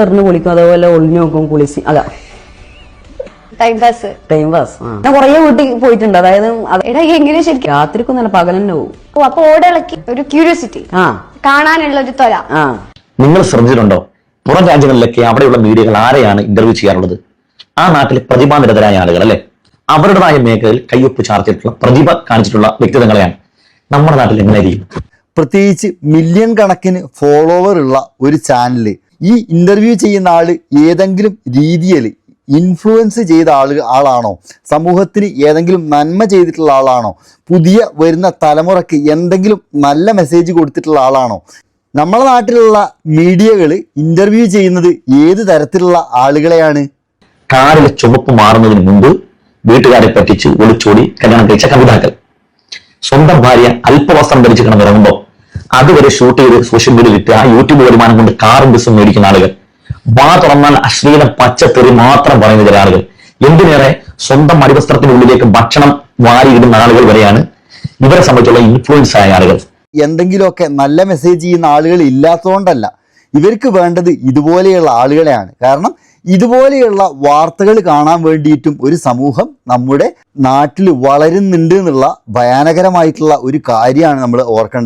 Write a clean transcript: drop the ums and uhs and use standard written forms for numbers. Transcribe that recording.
എറിഞ്ഞ് കുളിക്കും, അതേപോലെ ഒളിഞ്ഞു നോക്കും, കുളിച്ച് അതാ ടൈം പാസ്. ഞാൻ കുറേ വീട്ടിൽ പോയിട്ടുണ്ട്. അതായത് എങ്ങനെ ശരിക്കും രാത്രിക്കൊന്നല്ല, പകൽ തന്നെ പോകും. അപ്പൊ ഓടിളക്കി ഒരു ക്യൂരിയോസിറ്റി കാണാനുള്ള ഒരു തൊല. നിങ്ങൾ ശ്രദ്ധിച്ചിട്ടുണ്ടോ, പുറം രാജ്യങ്ങളിലൊക്കെ അവിടെയുള്ള മീഡിയകൾ ആരെയാണ് ഇന്റർവ്യൂ ചെയ്യാറുള്ളത്? ആ നാട്ടിലെ പ്രതിഭാനിരതരായ ആളുകൾ അല്ലെ, അവരുടേതായ മേഖലയിൽ കയ്യൊപ്പ് ചാർത്തിയിട്ടുള്ള പ്രതിഭ കാണിച്ചിട്ടുള്ള വ്യക്തിത്വങ്ങളെയാണ്. നമ്മുടെ നാട്ടിൽ എങ്ങനെയായിരിക്കും? പ്രത്യേകിച്ച് മില്യൺ കണക്കിന് ഫോളോവർ ഉള്ള ഒരു ചാനല് ഈ ഇന്റർവ്യൂ ചെയ്യുന്ന ആള് ഏതെങ്കിലും രീതിയിൽ ഇൻഫ്ലുവൻസ് ചെയ്ത ആളാണോ, സമൂഹത്തിന് ഏതെങ്കിലും നന്മ ചെയ്തിട്ടുള്ള ആളാണോ, പുതിയ വരുന്ന തലമുറയ്ക്ക് എന്തെങ്കിലും നല്ല മെസ്സേജ് കൊടുത്തിട്ടുള്ള ആളാണോ? നമ്മളെ നാട്ടിലുള്ള മീഡിയകൾ ഇന്റർവ്യൂ ചെയ്യുന്നത് ഏത് തരത്തിലുള്ള ആളുകളെയാണ്? കാറിലെ ചുവപ്പ് മാറുന്നതിന് മുമ്പ് വീട്ടുകാരെ പറ്റിച്ച് ഒളിച്ചോടി കല്യാണം കഴിച്ച കവിതാക്കൾ, സ്വന്തം ഭാര്യ അല്പവസ്ത്രം ധരിച്ച് കിടന്നിറങ്ങുമ്പോൾ അതുവരെ ഷൂട്ട് ചെയ്ത് സോഷ്യൽ മീഡിയയിൽ ഇട്ട് ആ യൂട്യൂബ് വരുമാനം കൊണ്ട് കാറും ബസ്സും മേടിക്കുന്ന ആളുകൾ, വാ തുറന്നാൽ അശ്ലീലം പച്ചത്തെറി മാത്രം പറയുന്ന ചില ആളുകൾ, എന്തിനേറെ സ്വന്തം അടിവസ്ത്രത്തിനുള്ളിലേക്ക് ഭക്ഷണം വാരിയിടുന്ന ആളുകൾ വരെയാണ് ഇവരെ സംബന്ധിച്ചുള്ള ഇൻഫ്ലുവൻസ് ആയ ആളുകൾ. എന്തെങ്കിലുമൊക്കെ നല്ല മെസ്സേജ് ചെയ്യുന്ന ആളുകൾ ഇല്ലാത്തതുകൊണ്ടല്ല, ഇവർക്ക് വേണ്ടത് ഇതുപോലെയുള്ള ആളുകളെയാണ്. കാരണം ഇതുപോലെയുള്ള വാർത്തകൾ കാണാൻ വേണ്ടിയിട്ടും ഒരു സമൂഹം നമ്മുടെ നാട്ടിൽ വളരുന്നുണ്ട് എന്നുള്ള ഭയാനകരമായിട്ടുള്ള ഒരു കാര്യമാണ് നമ്മൾ ഓർക്കേണ്ടത്.